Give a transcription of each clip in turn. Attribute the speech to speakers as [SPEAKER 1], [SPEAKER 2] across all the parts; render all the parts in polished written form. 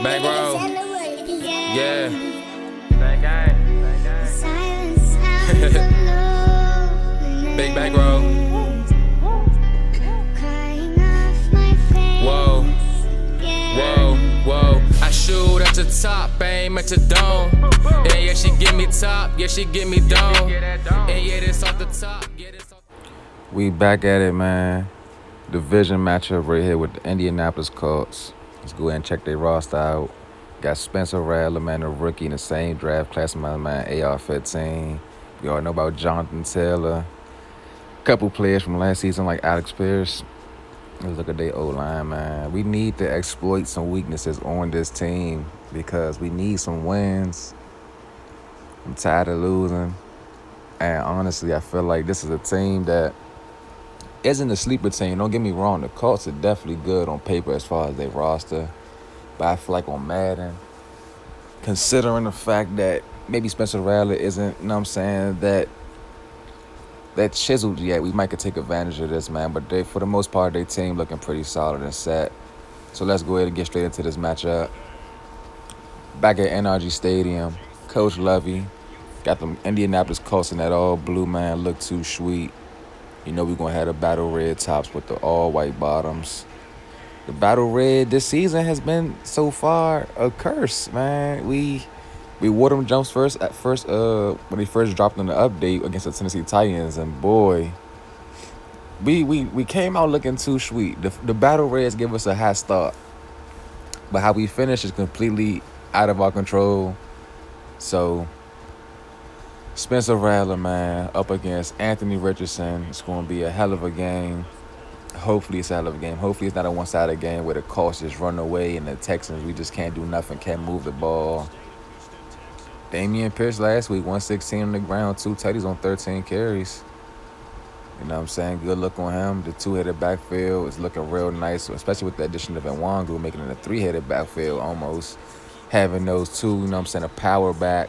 [SPEAKER 1] Bankroll. Yeah. Bang gang. Big bankroll. Whoa. Whoa. Whoa. I shoot at the top, aim at the dome. And yeah, she give me top, yeah, she give me dome. And yeah, this off the top.
[SPEAKER 2] We back at it, man. Division matchup right here with the Indianapolis Colts. Let's go ahead and check their roster out. Got Spencer Rattler, man, a rookie in the same draft class as my man AR-15. We all know about Jonathan Taylor. A couple players from last season like Alex Pierce. Let's look at their O-line, man. We need to exploit some weaknesses on this team because we need some wins. I'm tired of losing. And honestly, I feel like this is a team that isn't a sleeper team. Don't get me wrong. The Colts are definitely good on paper as far as their roster. But I feel like on Madden, considering the fact that maybe Spencer Rattler isn't, you know what I'm saying, that chiseled yet, we might could take advantage of this, man. But for the most part, their team looking pretty solid and set. So let's go ahead and get straight into this matchup. Back at NRG Stadium, Coach Lovey got them Indianapolis Colts in that all blue, man. Look too sweet. You know we're going to have the battle red tops with the all-white bottoms. The battle red this season has been, so far, a curse, man. We wore them jumps when they first dropped on the update against the Tennessee Titans, and boy, we came out looking too sweet. The battle reds give us a hot start, but how we finish is completely out of our control. So Spencer Rattler, man, up against Anthony Richardson. It's going to be a hell of a game. Hopefully it's a hell of a game. Hopefully it's not a one-sided game where the Colts just run away and the Texans, we just can't do nothing, can't move the ball. Dameon Pierce last week, 116 on the ground, 2 tutties on 13 carries. You know what I'm saying? Good look on him. The 2-headed backfield is looking real nice, especially with the addition of Nwangu, making it a 3-headed backfield almost. Having those two, you know what I'm saying, a power back,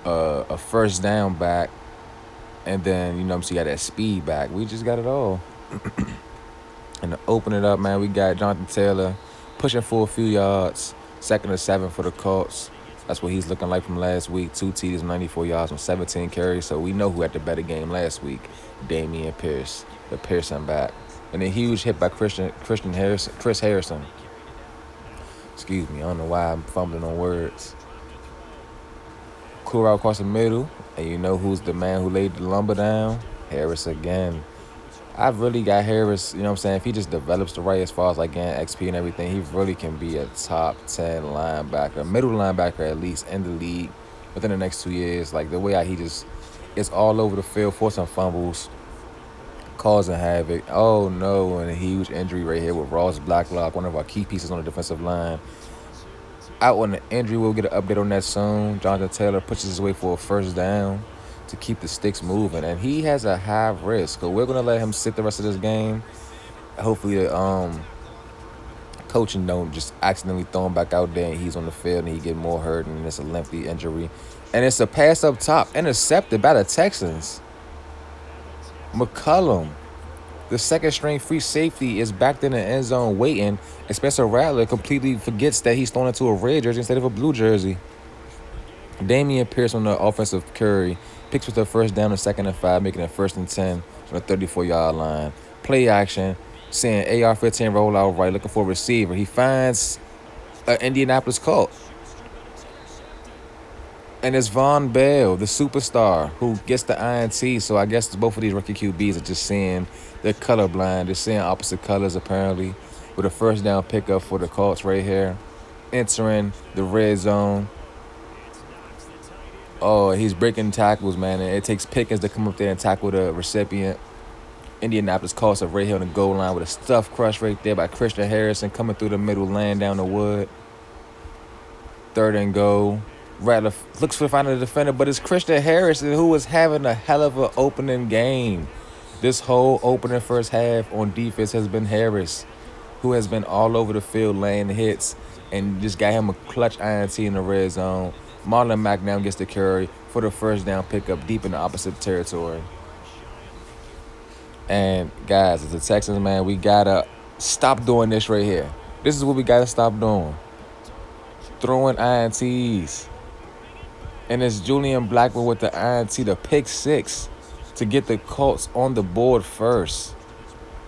[SPEAKER 2] a first down back, and then, you know what I'm saying, you got that speed back. We just got it all. And to open it up, man, we got Jonathan Taylor pushing for a few yards, 2nd and 7 for the Colts. That's what he's looking like from last week. 2 TDs, 94 yards on 17 carries. So we know who had the better game last week. Dameon Pierce, the Pearson back. And a huge hit by Chris Harrison. Excuse me, I don't know why I'm fumbling on words. Cool route across the middle. And you know who's the man who laid the lumber down? Harris again. I've really got Harris, you know what I'm saying, if he just develops the right as far as like getting XP and everything, he really can be a top 10 linebacker, middle linebacker at least in the league within the next 2 years. Like the way he just is all over the field, forcing fumbles, causing havoc. Oh no, and a huge injury right here with Ross Blacklock, one of our key pieces on the defensive line. Out on the injury, we'll get an update on that soon. Jonathan Taylor pushes his way for a first down to keep the sticks moving, and he has a high risk. So we're gonna let him sit the rest of this game. Hopefully, the coaching don't just accidentally throw him back out there, and he's on the field and he get more hurt, and it's a lengthy injury. And it's a pass up top, intercepted by the Texans. McCullum, the second string free safety, is back in the end zone waiting, and Spencer Rattler completely forgets that he's thrown into a red jersey instead of a blue jersey. Dameon Pierce on the offensive carry picks with the first down and 2nd and 5, making it 1st and 10 on the 34-yard line. Play action, seeing AR-15 roll out right, looking for a receiver. He finds an Indianapolis Colt. And it's Von Bell, the superstar, who gets the INT. So I guess both of these rookie QBs are just seeing, they're colorblind. They're seeing opposite colors, apparently, with a first down pickup for the Colts right here, entering the red zone. Oh, he's breaking tackles, man, and it takes Pickens to come up there and tackle the recipient. Indianapolis Colts are right here on the goal line with a stuff crush right there by Christian Harrison coming through the middle, laying down the wood. 3rd and goal. Rattler looks for the final defender, but it's Christian Harrison who was having a hell of an opening game. This whole opening first half on defense has been Harris, who has been all over the field laying hits and just got him a clutch INT in the red zone. Marlon Mack now gets the carry for the first down pickup deep in the opposite territory. And, guys, as the Texans, man, we got to stop doing this right here. This is what we got to stop doing. throwing INTs. And it's Julian Blackmon with the INT, the pick six, to get the Colts on the board first.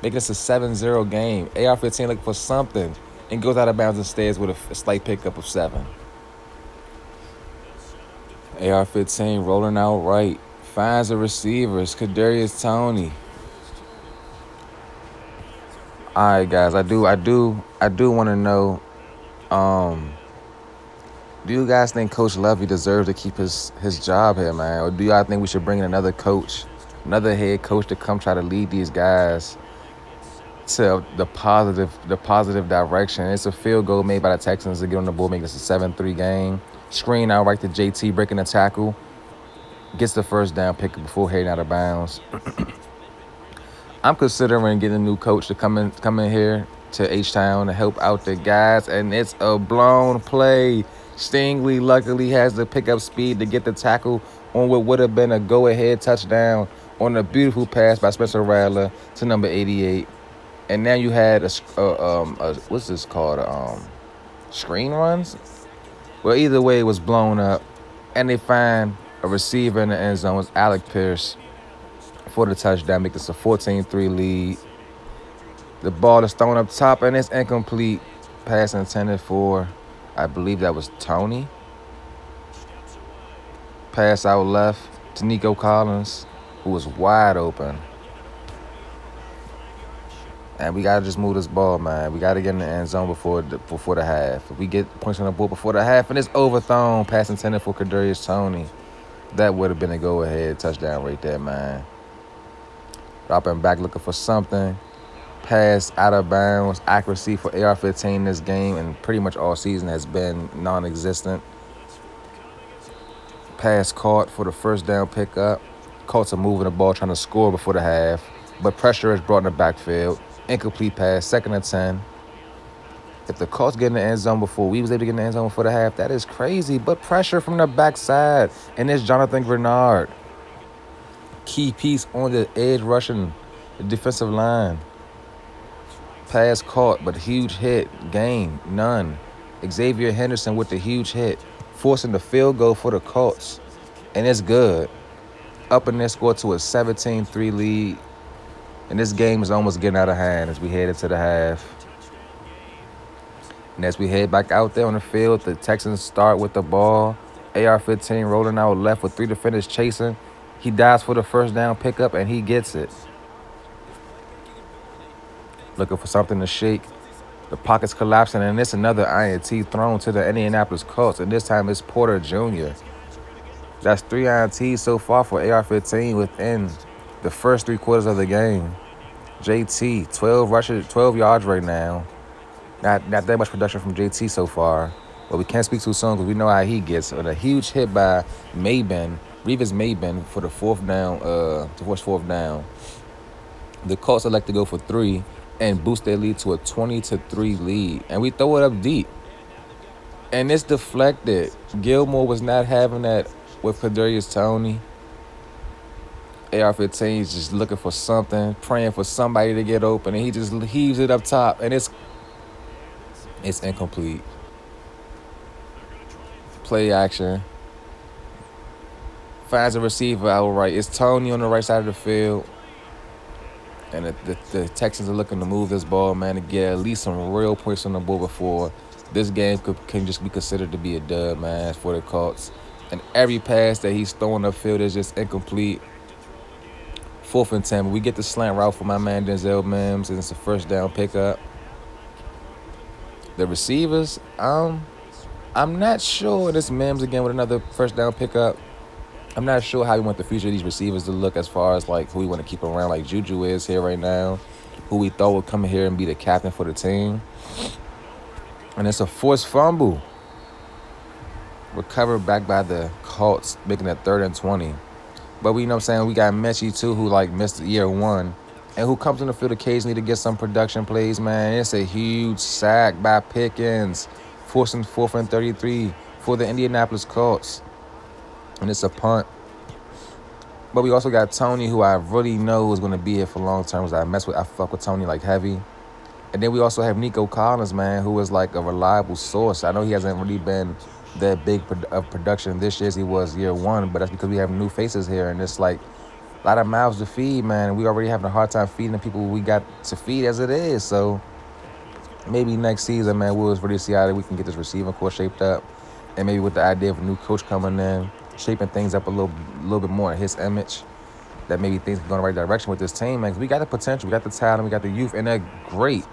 [SPEAKER 2] Making this a 7-0 game. AR-15 looking for something and goes out of bounds and stays with a slight pickup of 7. AR-15 rolling out right. Finds the receivers. Kadarius Toney. All right, guys. I do want to know. Do you guys think Coach Lovey deserves to keep his job here, man, or do y'all think we should bring in another coach, another head coach to come try to lead these guys to the positive direction? It's a field goal made by the Texans to get on the board, make this a 7-3 game. Screen out right to JT, breaking the tackle, gets the first down pick before heading out of bounds. I'm considering getting a new coach to come in here to H-Town to help out the guys, and it's a blown play. Stingley luckily has the pickup speed to get the tackle on what would have been a go-ahead touchdown on a beautiful pass by Spencer Rattler to number 88. And now you had what's this called? Screen runs? Well, either way, it was blown up, and they find a receiver in the end zone. It was Alec Pierce for the touchdown, make this a 14-3 lead. The ball is thrown up top, and it's incomplete. Pass intended for, I believe that was Toney. Pass out left to Nico Collins, who was wide open. And we got to just move this ball, man. We got to get in the end zone before the half. If we get points on the board before the half, and it's overthrown, pass intended for Kadarius Toney, that would have been a go-ahead touchdown right there, man. Dropping back, looking for something. Pass out of bounds. Accuracy for AR-15 in this game and pretty much all season has been non-existent. Pass caught for the first down pickup. Colts are moving the ball, trying to score before the half, but pressure is brought in the backfield. Incomplete pass, 2nd and 10. If the Colts get in the end zone before we was able to get in the end zone before the half, that is crazy. But pressure from the backside, and it's Jonathan Grenard. Key piece on the edge rushing the defensive line. Pass caught, but huge hit. Gain, none. Xavier Henderson with the huge hit, forcing the field goal for the Colts. And it's good. Up in there, score to a 17-3 lead. And this game is almost getting out of hand as we head into the half. And as we head back out there on the field, the Texans start with the ball. AR-15 rolling out left with 3 defenders chasing. He dives for the first down pickup, and he gets it. Looking for something to shake. The pocket's collapsing, and it's another INT thrown to the Indianapolis Colts, and this time it's Porter Jr. That's 3 INTs so far for AR-15 within the first 3 quarters of the game. JT, 12 rushes, 12 yards right now. Not that much production from JT so far, but we can't speak too soon because we know how he gets. And a huge hit by Revis Maben for the 4th down, to force 4th down. The Colts elect to go for 3 and boost their lead to a 20-3 lead. And we throw it up deep. And it's deflected. Gilmore was not having that with Kadarius Toney. AR-15 is just looking for something, praying for somebody to get open, and he just heaves it up top, and it's incomplete. Play action. Finds a receiver outright. It's Toney on the right side of the field. And the Texans are looking to move this ball, man, to get at least some real points on the board before this game can just be considered to be a dub, man, for the Colts. And every pass that he's throwing upfield is just incomplete. 4th and 10. We get the slant route for my man Denzel Mims, and it's a first down pickup. The receivers, I'm not sure. This Mims again with another first down pickup. I'm not sure how we want the future of these receivers to look as far as like who we want to keep around, like Juju is here right now, who we thought would come here and be the captain for the team. And it's a forced fumble. Recovered back by the Colts, making it 3rd and 20. But we know what I'm saying, we got Mechie too, who like missed year 1 and who comes in the field occasionally to get some production plays, man. It's a huge sack by Pickens, forcing 4th and 33 for the Indianapolis Colts. And it's a punt. But we also got Toney, who I really know is going to be here for long term. I fuck with Toney like heavy. And then we also have Nico Collins, man, who is like a reliable source. I know he hasn't really been that big of production this year as he was year one, but that's because we have new faces here, and it's like a lot of mouths to feed, man. And we already having a hard time feeding the people we got to feed as it is. So maybe next season, man, we'll really see how we can get this receiving core shaped up, and maybe with the idea of a new coach coming in, shaping things up a little bit more in his image, that maybe things can go in the right direction with this team, man. 'Cause we got the potential, we got the talent, we got the youth, and a great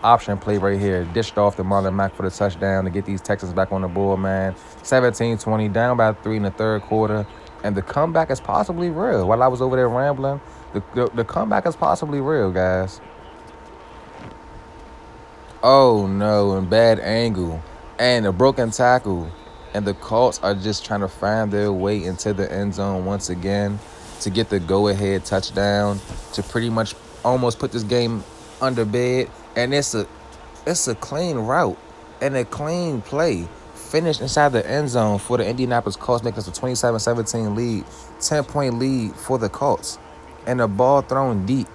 [SPEAKER 2] option play right here. Dished off to Marlon Mack for the touchdown to get these Texans back on the board, man. 17-20, down by 3 in the third quarter. And the comeback is possibly real. While I was over there rambling, the comeback is possibly real, guys. Oh, no, and bad angle. And a broken tackle. And the Colts are just trying to find their way into the end zone once again to get the go-ahead touchdown to pretty much almost put this game under bed. And it's a clean route and a clean play finished inside the end zone for the Indianapolis Colts, making us a 27-17 lead, 10-point lead for the Colts, and the ball thrown deep,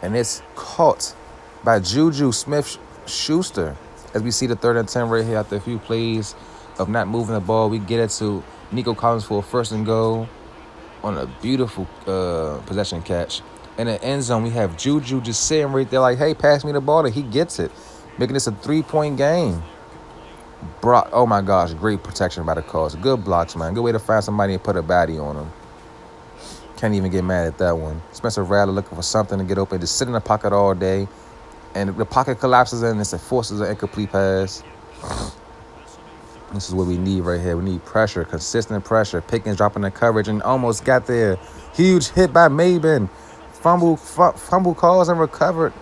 [SPEAKER 2] and it's caught by Juju Smith-Schuster. As we see the 3rd and 10 right here after a few plays of not moving the ball, we get it to Nico Collins for a 1st and goal on a beautiful possession catch. In the end zone, we have Juju just sitting right there like, hey, pass me the ball, and he gets it, making this a 3-point game. Brock, oh, my gosh, great protection by the Colts. Good blocks, man. Good way to find somebody and put a body on them. Can't even get mad at that one. Spencer Rattler looking for something to get open, just sit in the pocket all day, and the pocket collapses and it forces an incomplete pass. This is what we need right here. We need pressure, consistent pressure. Pickens dropping the coverage and almost got there. Huge hit by Maben. Fumble calls and recovered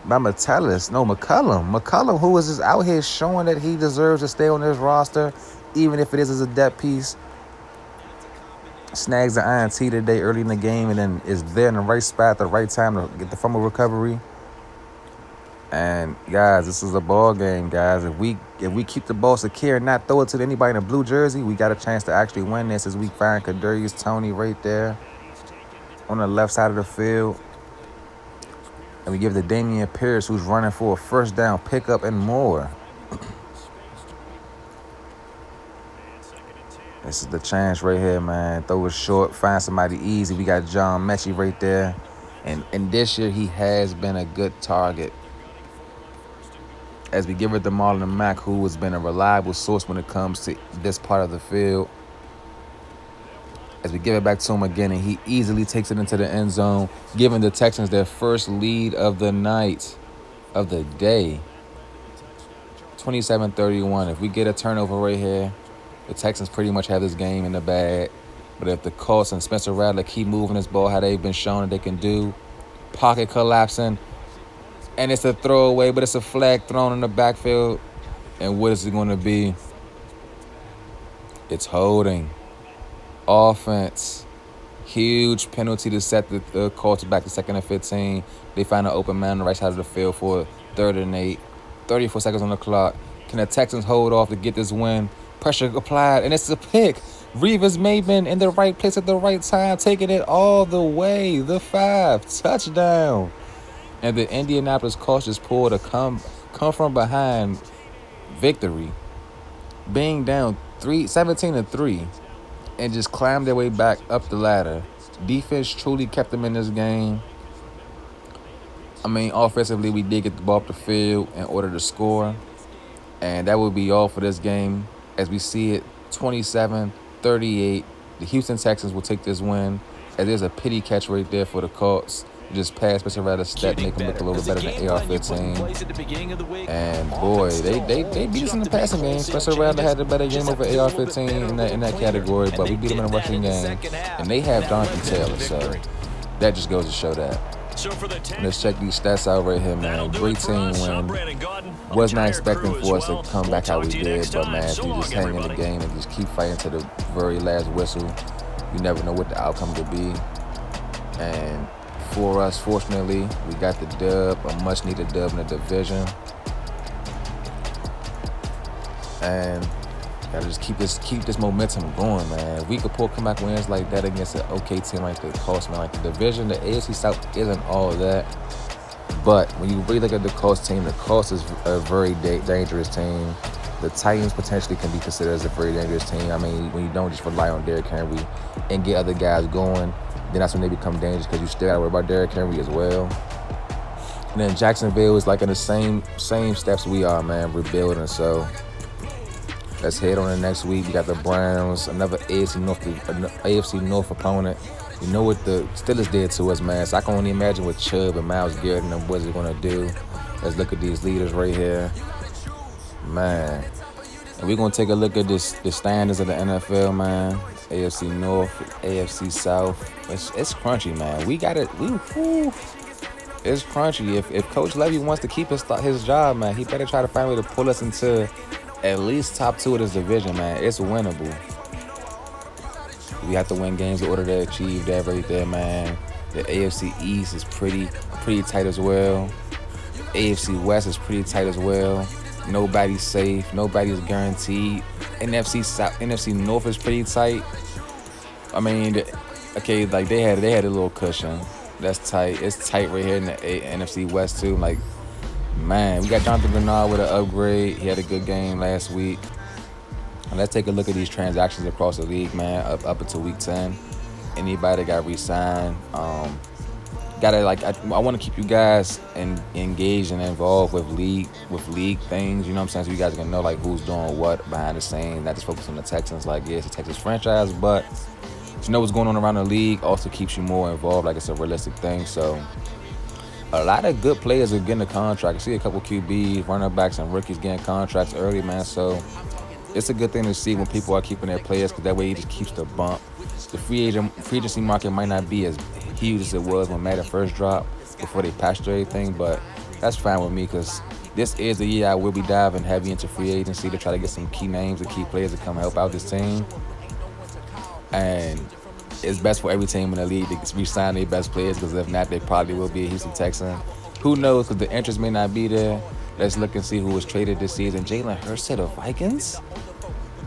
[SPEAKER 2] by McCullum. McCullum, who is just out here showing that he deserves to stay on this roster, even if it is as a depth piece. Snags the INT today early in the game and then is there in the right spot at the right time to get the fumble recovery. And guys, this is a ball game, guys. If we keep the ball secure and not throw it to anybody in a blue jersey, we got a chance to actually win this as we find Kadarius Toney right there on the left side of the field. And we give it to Damian Pierce, who's running for a 1st down pickup and more. This is the chance right here, man. Throw it short, find somebody easy. We got John Mechie right there. And this year, he has been a good target. As we give it to Marlon Mack, who has been a reliable source when it comes to this part of the field. As we give it back to him again, and he easily takes it into the end zone, giving the Texans their first lead of the night, of the day. 27-31. If we get a turnover right here, the Texans pretty much have this game in the bag. But if the Colts and Spencer Rattler keep moving this ball how they've been shown that they can do, pocket collapsing, and it's a throwaway, but it's a flag thrown in the backfield. And what is it going to be? It's holding. Offense. Huge penalty to set the Colts back to 2nd and 15. They find an open man on the right side of the field for 3rd and 8. 34 seconds on the clock. Can the Texans hold off to get this win? Pressure applied, and it's a pick. Revis Maben in the right place at the right time, taking it all the way. The 5. Touchdown. And the Indianapolis Colts just pulled a come from behind victory, being down 17-3, and just climbed their way back up the ladder. Defense truly kept them in this game. I mean, offensively, we did get the ball up the field in order to score, and that would be all for this game. As we see it, 27-38, the Houston Texans will take this win. And there's a pity catch right there for the Colts. Just pass Spencer Rattler's step, make them look a little better than AR-15. And boy, they beat us in the passing game. Spencer Rattler had the better game over AR-15 in that category, but we beat them in the rushing game. And they have Jonathan Taylor, so that just goes to show that. Let's check these stats out right here, man. Great team win. Was not expecting for us to come back how we did, but man, if you just hang in the game and just keep fighting to the very last whistle, you never know what the outcome could be. And for us, fortunately, we got the dub, a much-needed dub in the division. And Gotta just keep this momentum going, man. If we could pull comeback wins like that against an okay team like the Colts, man, like the division, the AFC South isn't all that. But when you really look at the Colts team, the Colts is a very dangerous team. The Titans potentially can be considered as a very dangerous team. I mean, when you don't just rely on Derrick Henry and get other guys going, then that's when they become dangerous because you still got to worry about Derrick Henry as well. And then Jacksonville is like in the same steps we are, man, rebuilding. So let's head on to next week. We got the Browns, another AFC North opponent. You know what the Steelers did to us, man. So I can only imagine what Chubb and Myles Garrett and them boys are going to do. Let's look at these leaders right here. Man. And we're going to take a look at the standings of the NFL, man. AFC North, AFC South. It's crunchy, man. We got it. It's crunchy. If Coach Levy wants to keep his job, man, he better try to find a way to pull us into at least top 2 of this division, man. It's winnable. We have to win games in order to achieve that right there, man. The AFC East is pretty tight as well. AFC West is pretty tight as well. Nobody's safe. Nobody's guaranteed. NFC North is pretty tight. I mean, okay, like they had a little cushion. That's tight. It's tight right here in the NFC West too. Like, man, we got Jonathan Bernard with an upgrade. He had a good game last week. And let's take a look at these transactions across the league, man, up until week 10. Anybody that got re-signed, I want to keep you guys engaged and involved with league things. You know what I'm saying? So you guys can know like who's doing what behind the scenes. Not just focus on the Texans. Like, yeah, it's a Texans franchise, but to know what's going on around the league also keeps you more involved. Like, it's a realistic thing. So a lot of good players are getting a contract. I see a couple QBs, running backs, and rookies getting contracts early, man. So it's a good thing to see when people are keeping their players, because that way it just keeps the bump. The free agency market might not be as huge as it was when Madden first dropped before they patched everything, but that's fine with me because this is the year I will be diving heavy into free agency to try to get some key names and key players to come help out this team. And it's best for every team in the league to re-sign their best players, because if not, they probably will be a Houston Texan. Who knows, because the interest may not be there. Let's look and see who was traded this season. Jalen Hurts to the Vikings?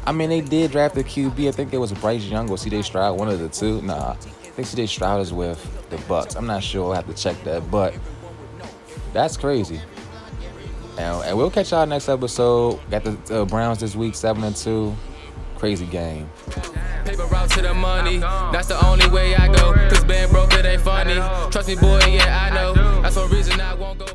[SPEAKER 2] I mean, they did draft the QB. I think it was Bryce Young or C.J. Stroud, one of the two. Nah, I think C.J. Stroud is with the Bucs. I'm not sure. I'll have to check that. But that's crazy. And we'll catch y'all next episode. Got the Browns this week, 7-2. Crazy game.
[SPEAKER 1] Paper route to the money, that's the only way I go. Cause being broke, it ain't funny. Trust me, boy, yeah, I know. That's one reason I won't go.